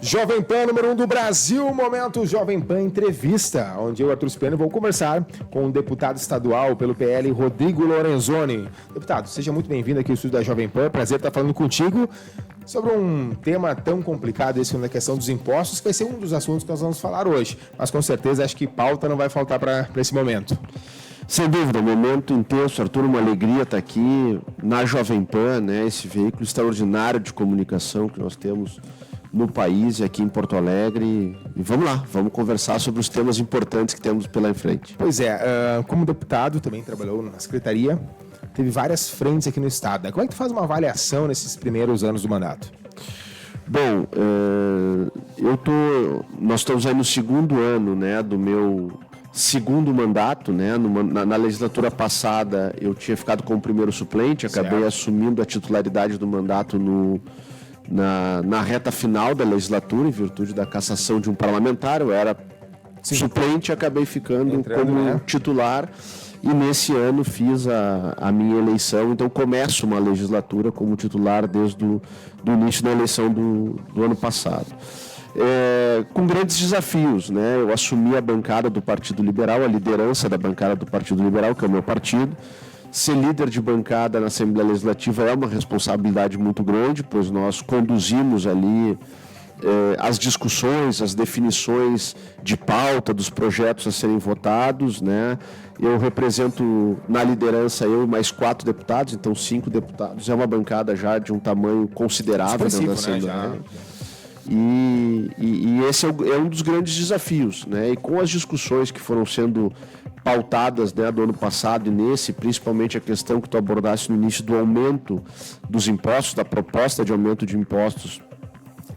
Jovem Pan número 1 do Brasil, momento Jovem Pan Entrevista, onde eu, Arthur Spiano, vou conversar com o deputado estadual pelo PL, Rodrigo Lorenzoni. Deputado, seja muito bem-vindo aqui ao estúdio da Jovem Pan, prazer estar falando contigo sobre um tema tão complicado, esse na questão dos impostos, que vai ser um dos assuntos que nós vamos falar hoje, mas com certeza acho que pauta não vai faltar para esse momento. Sem dúvida, momento intenso, Arthur, uma alegria estar aqui na Jovem Pan, né, esse veículo extraordinário de comunicação que nós temos no país e aqui em Porto Alegre. E vamos lá, vamos conversar sobre os temas importantes que temos pela frente. Pois é, como deputado, também trabalhou na Secretaria, teve várias frentes aqui no Estado, né? Como é que tu faz uma avaliação nesses primeiros anos do mandato? Bom, nós estamos aí no segundo ano, né, do meu segundo mandato, né? Na legislatura passada eu tinha ficado como primeiro suplente, acabei assumindo a titularidade do mandato na reta final da legislatura, em virtude da cassação de um parlamentar. Eu era suplente, acabei ficando como titular, e nesse ano fiz a minha eleição, então começo uma legislatura como titular desde o início da eleição do ano passado. Com grandes desafios, né? Eu assumi a bancada do Partido Liberal, a liderança da bancada do Partido Liberal, que é o meu partido. Ser líder de bancada na Assembleia Legislativa é uma responsabilidade muito grande, pois nós conduzimos ali as discussões, as definições de pauta dos projetos a serem votados, né? Eu represento na liderança eu e mais 4 deputados, então 5 deputados. É uma bancada já de um tamanho considerável dentro da Assembleia. Né? E esse é um dos grandes desafios, né? E com as discussões que foram sendo pautadas, né, do ano passado e nesse, principalmente a questão que tu abordaste no início do aumento dos impostos, da proposta de aumento de impostos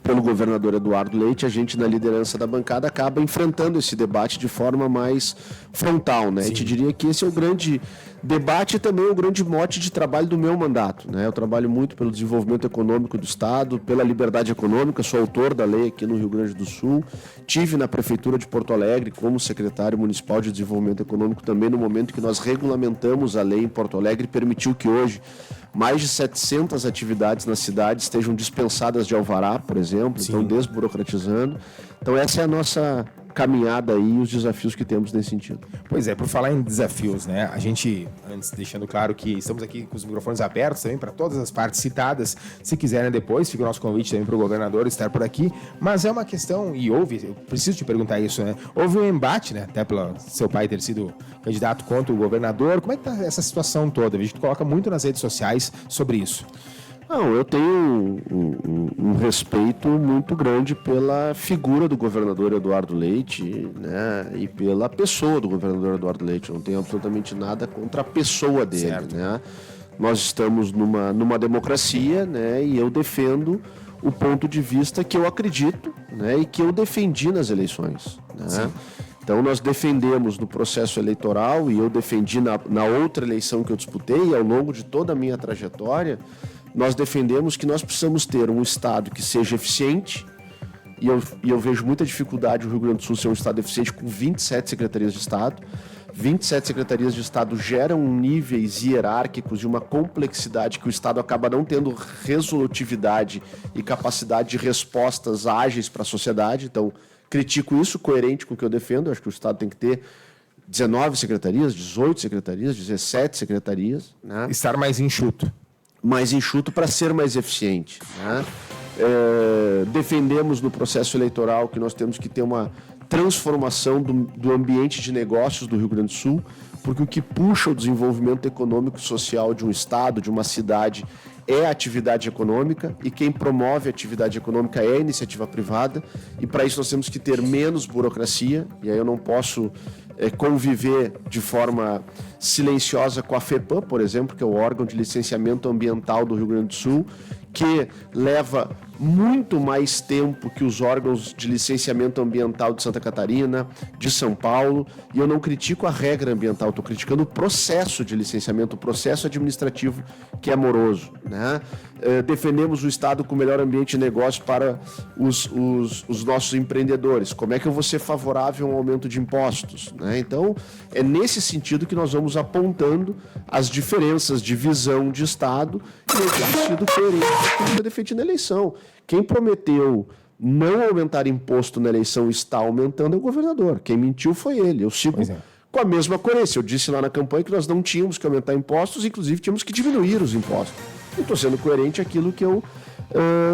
pelo governador Eduardo Leite, a gente na liderança da bancada acaba enfrentando esse debate de forma mais frontal, né? Eu te diria que esse é o grande debate e também o grande mote de trabalho do meu mandato, né? Eu trabalho muito pelo desenvolvimento econômico do Estado, pela liberdade econômica, sou autor da lei aqui no Rio Grande do Sul, tive na Prefeitura de Porto Alegre como secretário municipal de desenvolvimento econômico também no momento que nós regulamentamos a lei em Porto Alegre, permitiu que hoje mais de 700 atividades na cidade estejam dispensadas de alvará, por exemplo, então desburocratizando. Então essa é a nossa caminhada aí e os desafios que temos nesse sentido. Pois é, por falar em desafios, né? A gente, antes deixando claro que estamos aqui com os microfones abertos também para todas as partes citadas. Se quiserem depois, fica o nosso convite também para o governador estar por aqui. Mas é uma questão, e eu preciso te perguntar isso, né? Houve um embate, né? Até pelo seu pai ter sido candidato contra o governador. Como é que tá essa situação toda? A gente coloca muito nas redes sociais sobre isso. Não, eu tenho um respeito muito grande pela figura do governador Eduardo Leite, né, e pela pessoa do governador Eduardo Leite. Eu não tenho absolutamente nada contra a pessoa dele, né? Nós estamos numa democracia, né, e eu defendo o ponto de vista que eu acredito, né, e que eu defendi nas eleições, né? Então nós defendemos no processo eleitoral, e eu defendi na outra eleição que eu disputei, e ao longo de toda a minha trajetória, nós defendemos que nós precisamos ter um Estado que seja eficiente, e eu vejo muita dificuldade o Rio Grande do Sul ser um Estado eficiente com 27 secretarias de Estado. 27 secretarias de Estado geram níveis hierárquicos e uma complexidade que o Estado acaba não tendo resolutividade e capacidade de respostas ágeis para a sociedade. Então, critico isso, coerente com o que eu defendo. Acho que o Estado tem que ter 19 secretarias, 18 secretarias, 17 secretarias. Né? Estar mais enxuto Para ser mais eficiente, né? Defendemos no processo eleitoral que nós temos que ter uma transformação do ambiente de negócios do Rio Grande do Sul, porque o que puxa o desenvolvimento econômico e social de um estado, de uma cidade, é a atividade econômica, e quem promove a atividade econômica é a iniciativa privada, e para isso nós temos que ter menos burocracia, e aí eu não posso conviver de forma silenciosa com a FEPAM, por exemplo, que é o órgão de licenciamento ambiental do Rio Grande do Sul, que leva muito mais tempo que os órgãos de licenciamento ambiental de Santa Catarina, de São Paulo, e eu não critico a regra ambiental, estou criticando o processo de licenciamento, o processo administrativo que é moroso, né? Defendemos o Estado com o melhor ambiente de negócio para os nossos empreendedores. Como é que eu vou ser favorável a um aumento de impostos, né? Então, é nesse sentido que nós vamos apontando as diferenças de visão de Estado, e eu tenho sido coerente com o que eu defendi na eleição. Quem prometeu não aumentar imposto na eleição está aumentando é o governador. Quem mentiu foi ele. Eu sigo com a mesma coerência. Eu disse lá na campanha que nós não tínhamos que aumentar impostos, inclusive tínhamos que diminuir os impostos. Eu estou sendo coerente àquilo que eu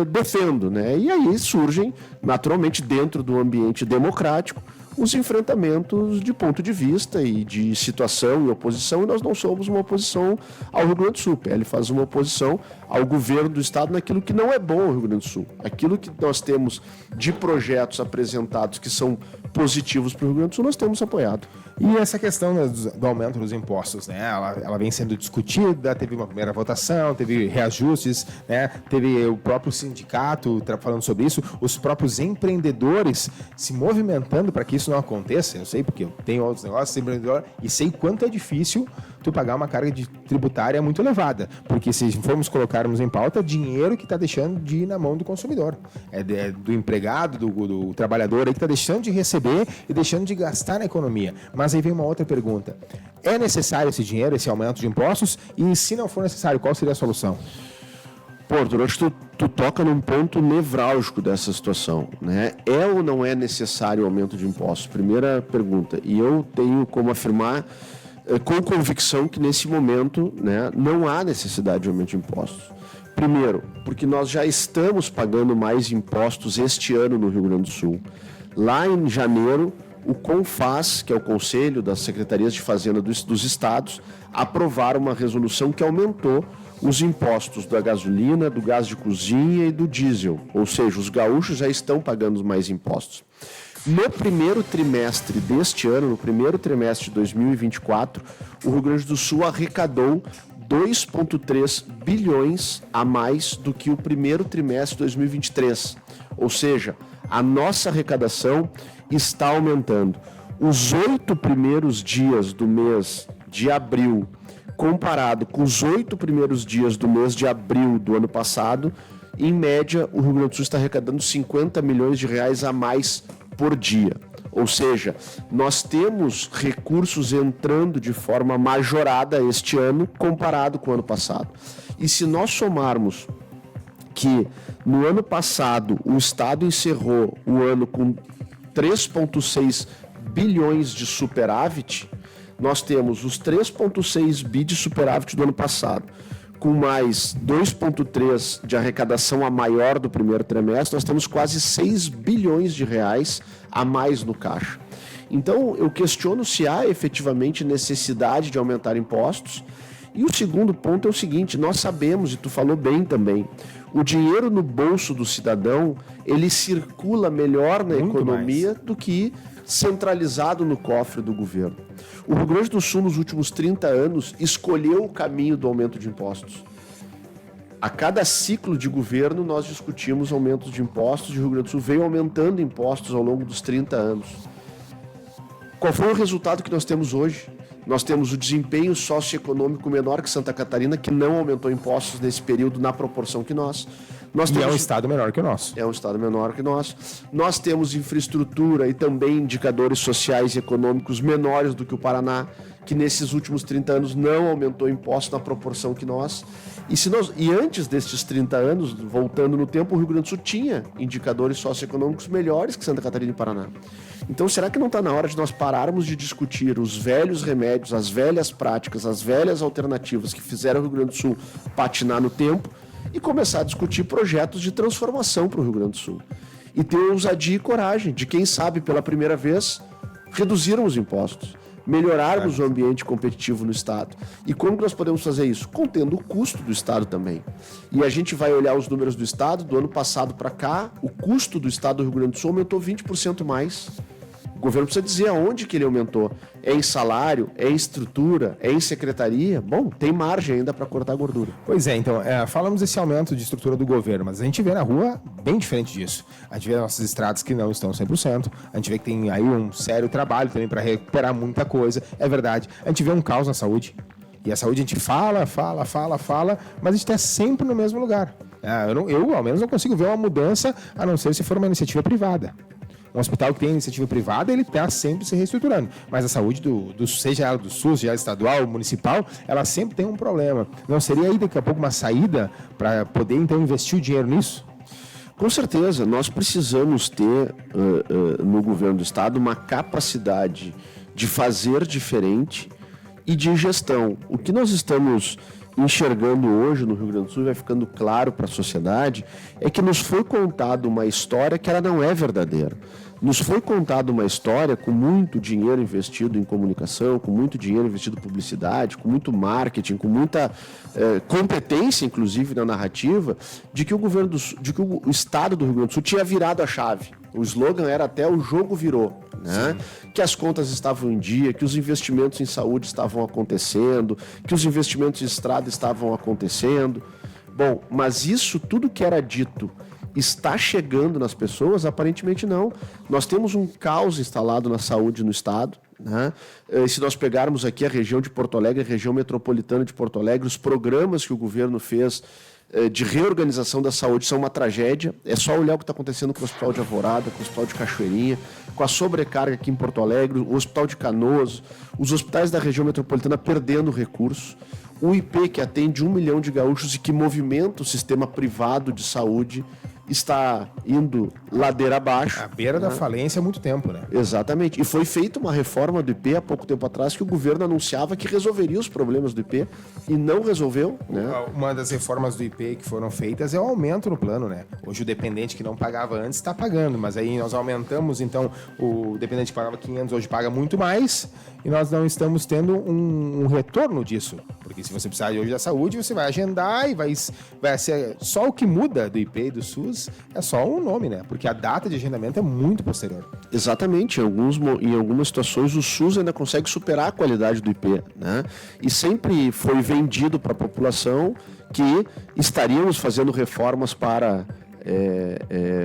defendo, né? E aí surgem, naturalmente, dentro do ambiente democrático, os enfrentamentos de ponto de vista e de situação e oposição, e nós não somos uma oposição ao Rio Grande do Sul. O PL faz uma oposição ao governo do Estado naquilo que não é bom ao Rio Grande do Sul. Aquilo que nós temos de projetos apresentados que são positivos para o Rio Grande do Sul, nós temos apoiado. E essa questão do aumento dos impostos, né? Ela vem sendo discutida, teve uma primeira votação, teve reajustes, né? Teve o próprio sindicato falando sobre isso, os próprios empreendedores se movimentando para que isso não aconteça. Eu sei porque eu tenho outros negócios, sou empreendedor, e sei quanto é difícil tu pagar uma carga tributária muito elevada, porque se formos colocarmos em pauta, dinheiro que está deixando de ir na mão do consumidor, do empregado, do trabalhador aí que está deixando de receber e deixando de gastar na economia. Mas aí vem uma outra pergunta: é necessário esse dinheiro, esse aumento de impostos? E se não for necessário, qual seria a solução? Arthur, acho que tu toca num ponto nevrálgico dessa situação, né? É ou não é necessário o aumento de impostos? Primeira pergunta. E eu tenho como afirmar com convicção que nesse momento, né, não há necessidade de aumento de impostos. Primeiro, porque nós já estamos pagando mais impostos este ano no Rio Grande do Sul. Lá em janeiro, o CONFAS, que é o Conselho das Secretarias de Fazenda dos Estados, aprovaram uma resolução que aumentou os impostos da gasolina, do gás de cozinha e do diesel. Ou seja, os gaúchos já estão pagando mais impostos. No primeiro trimestre deste ano, no primeiro trimestre de 2024, o Rio Grande do Sul arrecadou 2,3 bilhões a mais do que o primeiro trimestre de 2023. Ou seja, a nossa arrecadação está aumentando. Os 8 primeiros dias do mês de abril, comparado com os 8 primeiros dias do mês de abril do ano passado, em média, o Rio Grande do Sul está arrecadando 50 milhões de reais a mais por dia. Ou seja, nós temos recursos entrando de forma majorada este ano comparado com o ano passado. E se nós somarmos que no ano passado o Estado encerrou o ano com 3,6 bilhões de superávit, nós temos os 3,6 bi de superávit do ano passado, com mais 2,3 de arrecadação a maior do primeiro trimestre, nós temos quase 6 bilhões de reais a mais no caixa. Então, eu questiono se há efetivamente necessidade de aumentar impostos. E o segundo ponto é o seguinte: nós sabemos, e tu falou bem também, o dinheiro no bolso do cidadão, ele circula melhor na economia do que centralizado no cofre do governo. O Rio Grande do Sul, nos últimos 30 anos, escolheu o caminho do aumento de impostos. A cada ciclo de governo, nós discutimos aumentos de impostos, e o Rio Grande do Sul veio aumentando impostos ao longo dos 30 anos. Qual foi o resultado que nós temos hoje? Nós temos o desempenho socioeconômico menor que Santa Catarina, que não aumentou impostos nesse período na proporção que nós. E é um estado menor que o nosso. É um estado menor que nós. Nós temos infraestrutura e também indicadores sociais e econômicos menores do que o Paraná, que nesses últimos 30 anos não aumentou impostos na proporção que nós. E antes destes 30 anos, voltando no tempo, o Rio Grande do Sul tinha indicadores socioeconômicos melhores que Santa Catarina e Paraná. Então, será que não está na hora de nós pararmos de discutir os velhos remédios, as velhas práticas, as velhas alternativas que fizeram o Rio Grande do Sul patinar no tempo e começar a discutir projetos de transformação para o Rio Grande do Sul? E ter ousadia e coragem de, quem sabe, pela primeira vez, reduzirmos os impostos, melhorarmos o ambiente competitivo no Estado. E como que nós podemos fazer isso? Contendo o custo do Estado também. E a gente vai olhar os números do Estado, do ano passado para cá, o custo do Estado do Rio Grande do Sul aumentou 20% mais. O governo precisa dizer aonde que ele aumentou. É em salário? É em estrutura? É em secretaria? Bom, tem margem ainda para cortar gordura. Pois é, então, falamos desse aumento de estrutura do governo, mas a gente vê na rua bem diferente disso. A gente vê nossas estradas que não estão 100%, a gente vê que tem aí um sério trabalho também para recuperar muita coisa, é verdade. A gente vê um caos na saúde, e a saúde a gente fala, mas a gente está sempre no mesmo lugar. Eu, ao menos, não consigo ver uma mudança, a não ser se for uma iniciativa privada. Um hospital que tem iniciativa privada, ele está sempre se reestruturando. Mas a saúde, seja ela do SUS, seja ela estadual, municipal, ela sempre tem um problema. Não seria aí daqui a pouco uma saída para poder, então, investir o dinheiro nisso? Com certeza, nós precisamos ter no governo do estado uma capacidade de fazer diferente e de gestão. O que nós estamos enxergando hoje no Rio Grande do Sul, vai ficando claro para a sociedade, é que nos foi contada uma história que ela não é verdadeira. Nos foi contada uma história com muito dinheiro investido em comunicação, com muito dinheiro investido em publicidade, com muito marketing, com muita competência, inclusive, na narrativa, de que o Estado do Rio Grande do Sul tinha virado a chave. O slogan era até "o jogo virou", né? Que as contas estavam em dia, que os investimentos em saúde estavam acontecendo, que os investimentos em estrada estavam acontecendo. Bom, mas isso tudo que era dito está chegando nas pessoas? Aparentemente não. Nós temos um caos instalado na saúde no estado, né? Se nós pegarmos aqui a região de Porto Alegre, a região metropolitana de Porto Alegre, os programas que o governo fez de reorganização da saúde são uma tragédia. É só olhar o que está acontecendo com o Hospital de Alvorada, com o Hospital de Cachoeirinha, com a sobrecarga aqui em Porto Alegre, o Hospital de Canoas, os hospitais da região metropolitana perdendo recursos. O IP, que atende 1 milhão de gaúchos e que movimenta o sistema privado de saúde, está indo ladeira abaixo. À beira da falência há muito tempo, né? Exatamente. E foi feita uma reforma do IP há pouco tempo atrás que o governo anunciava que resolveria os problemas do IP e não resolveu, né? Uma das reformas do IP que foram feitas é o aumento no plano, né? Hoje o dependente que não pagava antes está pagando, mas aí nós aumentamos, então o dependente que pagava 500 hoje paga muito mais e nós não estamos tendo um retorno disso. Porque se você precisar hoje da saúde, você vai agendar e vai ser só o que muda do IP e do SUS é só um nome, né? Porque a data de agendamento é muito posterior. Exatamente. Em algumas situações, o SUS ainda consegue superar a qualidade do IP, né? E sempre foi vendido para a população que estaríamos fazendo reformas para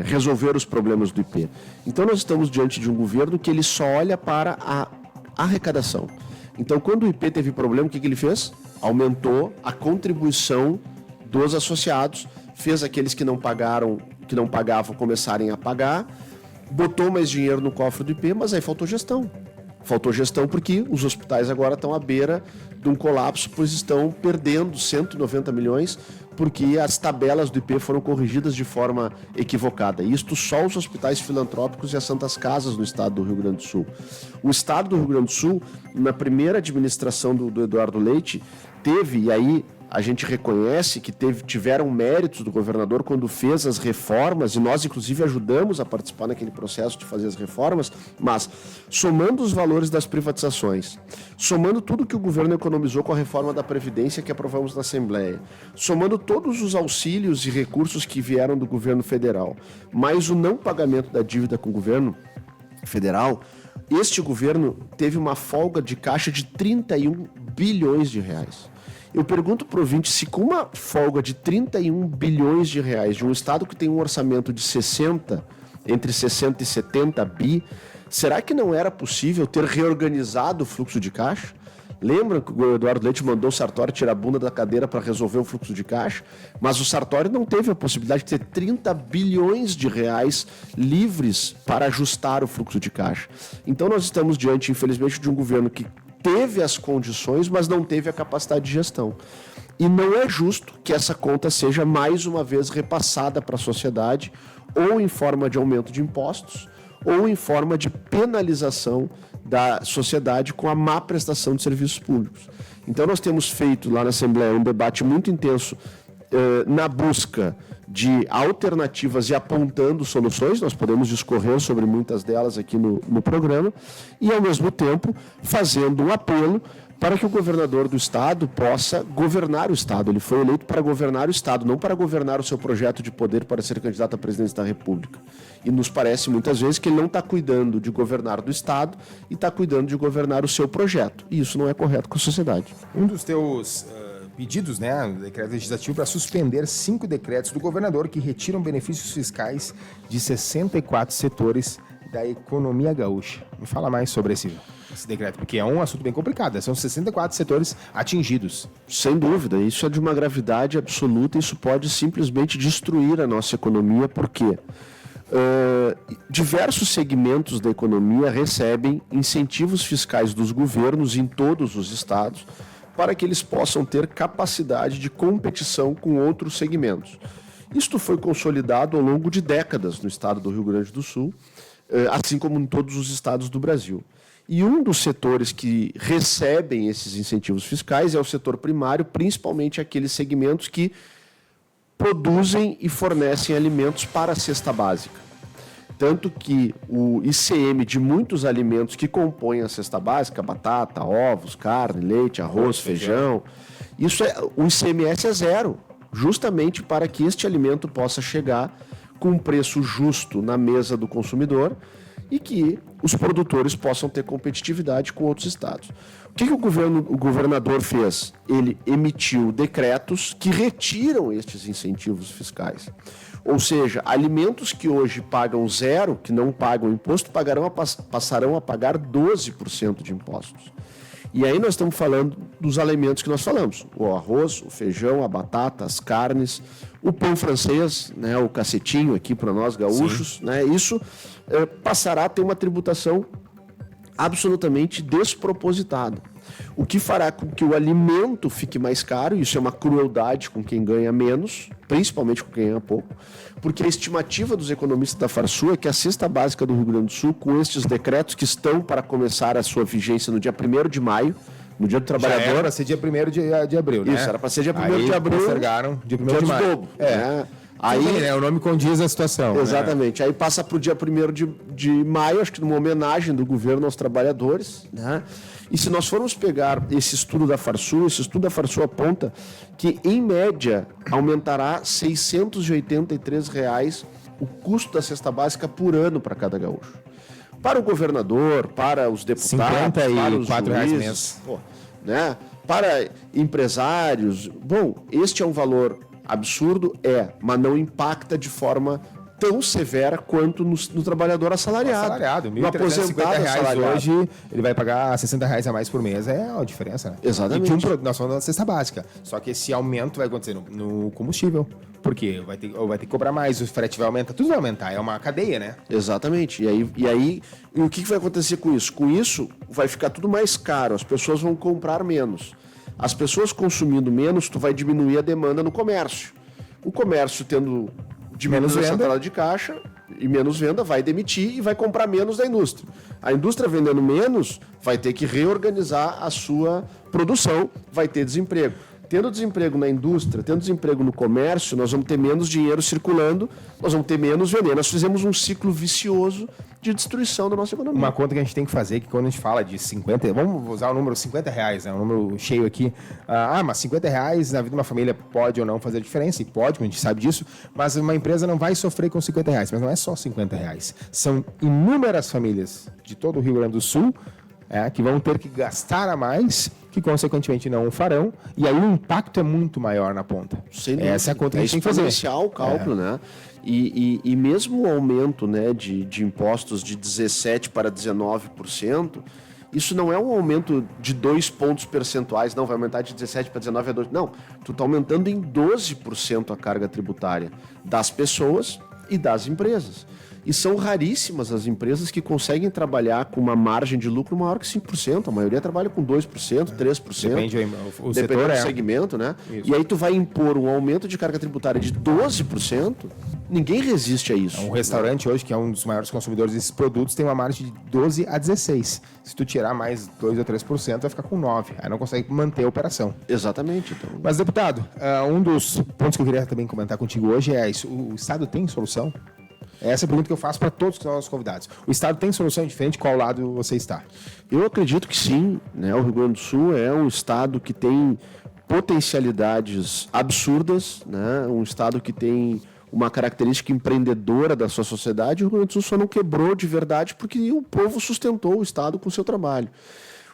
resolver os problemas do IP. Então, nós estamos diante de um governo que ele só olha para a arrecadação. Então, quando o IP teve problema, o que ele fez? Aumentou a contribuição dos associados, fez aqueles que não pagavam começarem a pagar, botou mais dinheiro no cofre do IP, mas aí faltou gestão. Faltou gestão porque os hospitais agora estão à beira de um colapso, pois estão perdendo 190 milhões porque as tabelas do IP foram corrigidas de forma equivocada. Isto só os hospitais filantrópicos e as santas casas no estado do Rio Grande do Sul. O estado do Rio Grande do Sul, na primeira administração do Eduardo Leite, teve, e aí a gente reconhece que tiveram méritos do governador quando fez as reformas, e nós inclusive ajudamos a participar naquele processo de fazer as reformas, mas somando os valores das privatizações, somando tudo que o governo economizou com a reforma da Previdência que aprovamos na Assembleia, somando todos os auxílios e recursos que vieram do governo federal, mais o não pagamento da dívida com o governo federal, este governo teve uma folga de caixa de 31 bilhões de reais. Eu pergunto para o ouvinte se com uma folga de 31 bilhões de reais de um estado que tem um orçamento de entre 60 e 70 bi, será que não era possível ter reorganizado o fluxo de caixa? Lembra que o Eduardo Leite mandou o Sartori tirar a bunda da cadeira para resolver o fluxo de caixa? Mas o Sartori não teve a possibilidade de ter 30 bilhões de reais livres para ajustar o fluxo de caixa. Então nós estamos diante, infelizmente, de um governo que teve as condições, mas não teve a capacidade de gestão. E não é justo que essa conta seja mais uma vez repassada para a sociedade, ou em forma de aumento de impostos, ou em forma de penalização da sociedade com a má prestação de serviços públicos. Então nós temos feito lá na Assembleia um debate muito intenso na busca de alternativas e apontando soluções, nós podemos discorrer sobre muitas delas aqui no programa, e ao mesmo tempo fazendo um apelo para que o governador do estado possa governar o estado. Ele foi eleito para governar o estado, não para governar o seu projeto de poder para ser candidato à presidência da República. E nos parece muitas vezes que ele não está cuidando de governar do estado e está cuidando de governar o seu projeto. E isso não é correto com a sociedade. Um dos teus pedidos, né, do decreto legislativo para suspender 5 decretos do governador que retiram benefícios fiscais de 64 setores da economia gaúcha. Me fala mais sobre esse decreto, porque é um assunto bem complicado. São 64 setores atingidos. Sem dúvida, isso é de uma gravidade absoluta. Isso pode simplesmente destruir a nossa economia, porque diversos segmentos da economia recebem incentivos fiscais dos governos em todos os estados para que eles possam ter capacidade de competição com outros segmentos. Isto foi consolidado ao longo de décadas no estado do Rio Grande do Sul, assim como em todos os estados do Brasil. E um dos setores que recebem esses incentivos fiscais é o setor primário, principalmente aqueles segmentos que produzem e fornecem alimentos para a cesta básica. Tanto que o ICM de muitos alimentos que compõem a cesta básica, batata, ovos, carne, leite, arroz, feijão, o ICMS é zero, justamente para que este alimento possa chegar com um preço justo na mesa do consumidor e que os produtores possam ter competitividade com outros estados. O que o governador fez? Ele emitiu decretos que retiram estes incentivos fiscais. Ou seja, alimentos que hoje pagam zero, que não pagam imposto, passarão a pagar 12% de impostos. E aí nós estamos falando dos alimentos que nós falamos. O arroz, o feijão, a batata, as carnes, o pão francês, né, o cacetinho aqui para nós gaúchos, né, isso passará a ter uma tributação absolutamente despropositada. O que fará com que o alimento fique mais caro, isso é uma crueldade com quem ganha menos, principalmente com quem ganha pouco, porque a estimativa dos economistas da Farsul é que a cesta básica do Rio Grande do Sul, com estes decretos que estão para começar a sua vigência no dia 1º de maio, no Dia do Trabalhador... Já era para ser dia 1º de abril, né? Isso, era para ser dia 1º de abril. Aí postergaram dia 1º de maio. Dobro, né? Aí, né? O nome condiz a situação. Exatamente. Né? Aí passa para o dia 1º de maio, acho que numa homenagem do governo aos trabalhadores, né? E se nós formos pegar esse estudo da Farsul aponta que, em média, aumentará R$ 683 o custo da cesta básica por ano para cada gaúcho. Para o governador, para os deputados, para os juízes, né? Para empresários. Bom, este é um valor absurdo, mas não impacta de forma tão severa quanto no trabalhador assalariado. No aposentado assalariado. Hoje, ele vai pagar R$60 a mais por mês. É uma diferença, né? Exatamente. Nós falamos da cesta básica. Só que esse aumento vai acontecer no combustível. Por quê? Vai ter que cobrar mais, o frete vai aumentar, tudo vai aumentar. É uma cadeia, né? Exatamente. E aí o que vai acontecer com isso? Com isso, vai ficar tudo mais caro. As pessoas vão comprar menos. As pessoas consumindo menos, tu vai diminuir a demanda no comércio. O comércio tendo menos venda de caixa e menos venda, vai demitir e vai comprar menos da indústria. A indústria vendendo menos vai ter que reorganizar a sua produção, vai ter desemprego. Tendo desemprego na indústria, tendo desemprego no comércio, nós vamos ter menos dinheiro circulando, nós vamos ter menos vender. Nós fizemos um ciclo vicioso de destruição da nossa economia. Uma conta que a gente tem que fazer, que quando a gente fala de 50, vamos usar o número R$50, né? Um número cheio aqui. Mas R$50 na vida de uma família pode ou não fazer diferença, e pode, a gente sabe disso, mas uma empresa não vai sofrer com R$50, mas não é só R$50. São inúmeras famílias de todo o Rio Grande do Sul que vão ter que gastar a mais, que consequentemente não o farão, e aí o impacto é muito maior na ponta. Essa é a conta que a gente tem que fazer. É exponencial o cálculo, né? E mesmo o aumento, né, de impostos de 17% para 19%, isso não é um aumento de 2 pontos percentuais, não, vai aumentar de 17 para 19 a 2%. Não, tu está aumentando em 12% a carga tributária das pessoas e das empresas. E são raríssimas as empresas que conseguem trabalhar com uma margem de lucro maior que 5%. A maioria trabalha com 2%, 3%. Depende dependendo do segmento, né? Isso. E aí tu vai impor um aumento de carga tributária de 12%, ninguém resiste a isso. Um restaurante hoje, que é um dos maiores consumidores desses produtos, tem uma margem de 12% a 16%. Se tu tirar mais 2% ou 3%, vai ficar com 9%. Aí não consegue manter a operação. Exatamente. Então. Mas, deputado, um dos pontos que eu queria também comentar contigo hoje é isso. O Estado tem solução? Essa é a pergunta que eu faço para todos os nossos convidados. O Estado tem solução diferente? Qual lado você está? Eu acredito que sim, né? O Rio Grande do Sul é um estado que tem potencialidades absurdas, né? Um estado que tem uma característica empreendedora da sua sociedade. O Rio Grande do Sul só não quebrou de verdade porque o povo sustentou o estado com o seu trabalho.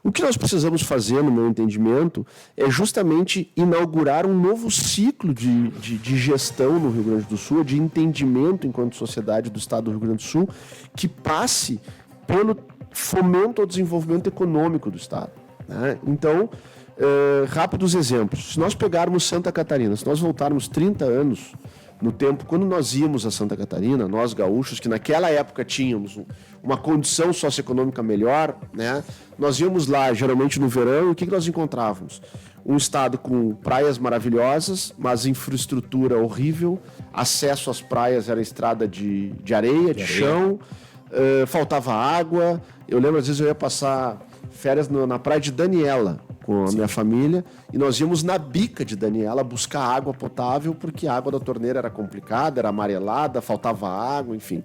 O que nós precisamos fazer, no meu entendimento, é justamente inaugurar um novo ciclo de gestão no Rio Grande do Sul, de entendimento enquanto sociedade do Estado do Rio Grande do Sul, que passe pelo fomento ao desenvolvimento econômico do Estado, né? Então, rápidos exemplos. Se nós pegarmos Santa Catarina, se nós voltarmos 30 anos no tempo, quando nós íamos a Santa Catarina, nós gaúchos, que naquela época tínhamos uma condição socioeconômica melhor, né? Nós íamos lá, geralmente no verão, e o que nós encontrávamos? um estado com praias maravilhosas, mas infraestrutura horrível, acesso às praias era estrada de areia, de chão, faltava água. Eu lembro, às vezes eu ia passar férias na praia de Daniela com a minha família, e nós íamos na bica de Daniela buscar água potável, porque a água da torneira era complicada, era amarelada, faltava água, enfim.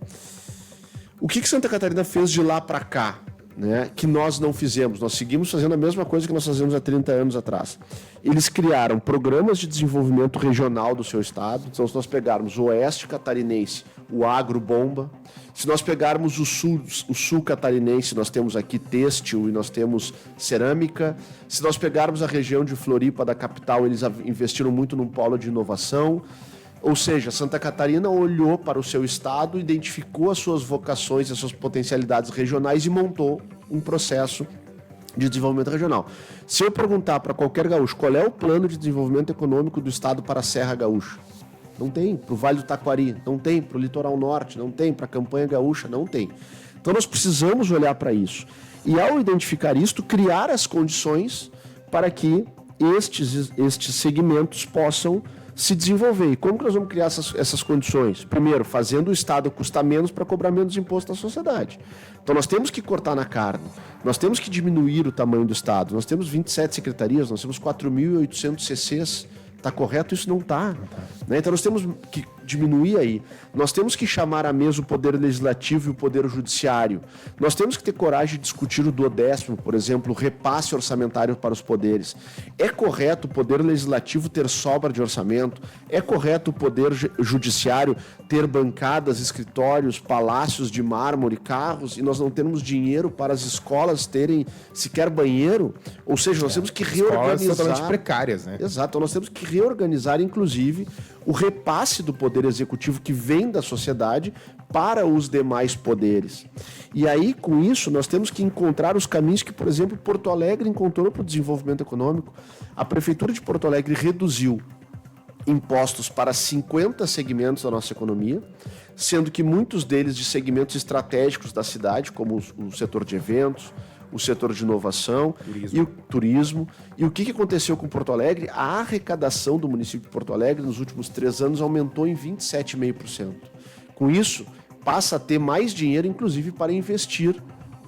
O que Santa Catarina fez de lá para cá, né, que nós não fizemos? Nós seguimos fazendo a mesma coisa que nós fazíamos há 30 anos atrás. Eles criaram programas de desenvolvimento regional do seu estado. Então, se nós pegarmos o oeste catarinense, o agro bomba. Se nós pegarmos o sul catarinense, nós temos aqui têxtil e nós temos cerâmica. Se nós pegarmos a região de Floripa, da capital, eles investiram muito num polo de inovação. Ou seja, Santa Catarina olhou para o seu estado, identificou as suas vocações, as suas potencialidades regionais e montou um processo de desenvolvimento regional. Se eu perguntar para qualquer gaúcho qual é o plano de desenvolvimento econômico do estado para a Serra Gaúcha, não tem. Para o Vale do Taquari, não tem. Para o Litoral Norte, não tem. Para a Campanha Gaúcha, não tem. Então nós precisamos olhar para isso. E ao identificar isto, criar as condições para que estes segmentos possam se desenvolver. E como que nós vamos criar essas condições? Primeiro, fazendo o Estado custar menos para cobrar menos imposto à sociedade. Então nós temos que cortar na carne, nós temos que diminuir o tamanho do Estado. Nós temos 27 secretarias, nós temos 4.800 CCs. Está correto? Isso não está. Né? Então nós temos que diminuir aí. Nós temos que chamar à mesa o Poder Legislativo e o Poder Judiciário. Nós temos que ter coragem de discutir o 12º, por exemplo, o repasse orçamentário para os poderes. É correto o Poder Legislativo ter sobra de orçamento? É correto o Poder Judiciário ter bancadas, escritórios, palácios de mármore, carros, e nós não temos dinheiro para as escolas terem sequer banheiro? Ou seja, nós temos que reorganizar... Escolas totalmente precárias, né? Exato. Então nós temos que reorganizar, inclusive, o repasse do poder executivo que vem da sociedade para os demais poderes. E aí, com isso, nós temos que encontrar os caminhos que, por exemplo, Porto Alegre encontrou para o desenvolvimento econômico. A Prefeitura de Porto Alegre reduziu impostos para 50 segmentos da nossa economia, sendo que muitos deles de segmentos estratégicos da cidade, como o setor de eventos, o setor de inovação e o turismo. E o que aconteceu com Porto Alegre? A arrecadação do município de Porto Alegre nos últimos 3 anos aumentou em 27,5%. Com isso, passa a ter mais dinheiro, inclusive, para investir,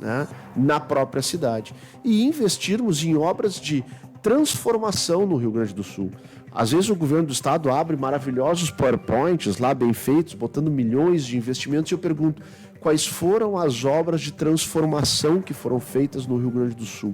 né, na própria cidade. E investirmos em obras de transformação no Rio Grande do Sul. Às vezes o governo do estado abre maravilhosos PowerPoints lá bem feitos, botando milhões de investimentos, e eu pergunto, quais foram as obras de transformação que foram feitas no Rio Grande do Sul?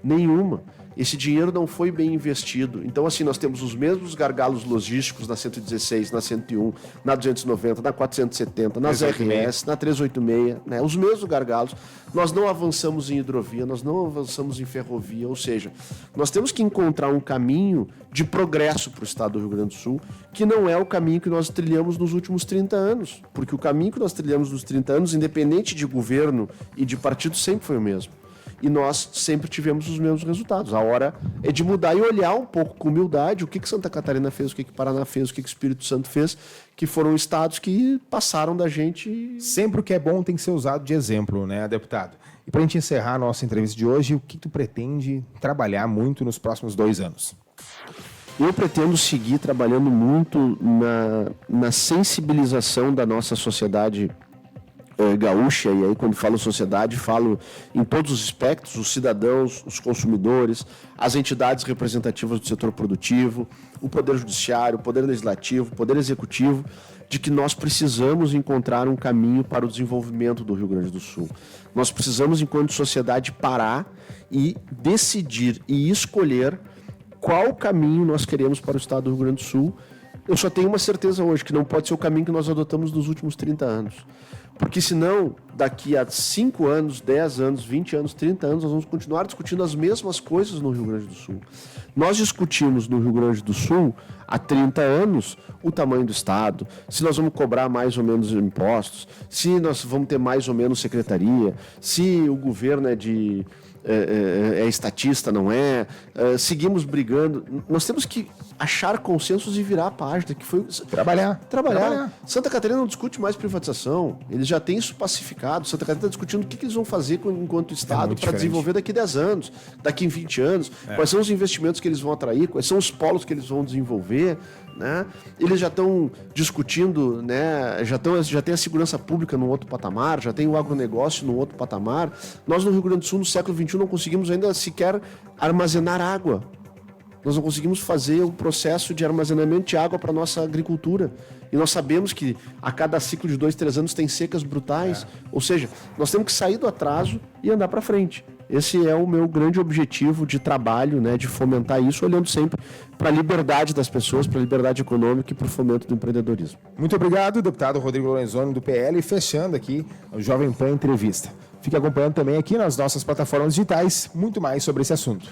Nenhuma. Esse dinheiro não foi bem investido. Então, assim, nós temos os mesmos gargalos logísticos na 116, na 101, na 290, na 470, nas RS, na 386, né? Os mesmos gargalos. Nós não avançamos em hidrovia, nós não avançamos em ferrovia, ou seja, nós temos que encontrar um caminho de progresso para o estado do Rio Grande do Sul, que não é o caminho que nós trilhamos nos últimos 30 anos. Porque o caminho que nós trilhamos nos 30 anos, independente de governo e de partido, sempre foi o mesmo. E nós sempre tivemos os mesmos resultados. A hora é de mudar e olhar um pouco com humildade o que Santa Catarina fez, o que Paraná fez, o que Espírito Santo fez, que foram estados que passaram da gente. Sempre o que é bom tem que ser usado de exemplo, né, deputado? E para a gente encerrar a nossa entrevista de hoje, o que tu pretende trabalhar muito nos próximos 2 anos? Eu pretendo seguir trabalhando muito na sensibilização da nossa sociedade gaúcha, e aí quando falo sociedade, falo em todos os aspectos, os cidadãos, os consumidores, as entidades representativas do setor produtivo, o Poder Judiciário, o Poder Legislativo, o Poder Executivo, de que nós precisamos encontrar um caminho para o desenvolvimento do Rio Grande do Sul. Nós precisamos, enquanto sociedade, parar e decidir e escolher qual caminho nós queremos para o estado do Rio Grande do Sul. Eu só tenho uma certeza hoje, que não pode ser o caminho que nós adotamos nos últimos 30 anos. Porque senão, daqui a 5 anos, 10 anos, 20 anos, 30 anos, nós vamos continuar discutindo as mesmas coisas no Rio Grande do Sul. Nós discutimos no Rio Grande do Sul, há 30 anos, o tamanho do estado, se nós vamos cobrar mais ou menos impostos, se nós vamos ter mais ou menos secretaria, se o governo é de é estatista, não é. Seguimos brigando. Nós temos que achar consensos e virar a página, que foi... Trabalhar. Santa Catarina não discute mais privatização, eles já têm isso pacificado. Santa Catarina está discutindo o que eles vão fazer enquanto Estado para desenvolver daqui a 10 anos, daqui a 20 anos, quais são os investimentos que eles vão atrair, quais são os polos que eles vão desenvolver, né? Eles já estão discutindo, né? Já tem a segurança pública num outro patamar, já tem o agronegócio num outro patamar. Nós no Rio Grande do Sul, no século XXI, não conseguimos ainda sequer armazenar água. Nós não conseguimos fazer o processo de armazenamento de água para a nossa agricultura. E nós sabemos que a cada ciclo de 2, 3 anos tem secas brutais. Ou seja, nós temos que sair do atraso e andar para frente. Esse é o meu grande objetivo de trabalho, né, de fomentar isso, olhando sempre para a liberdade das pessoas, para a liberdade econômica e para o fomento do empreendedorismo. Muito obrigado, deputado Rodrigo Lorenzoni, do PL, fechando aqui o Jovem Pan Entrevista. Fique acompanhando também aqui nas nossas plataformas digitais muito mais sobre esse assunto.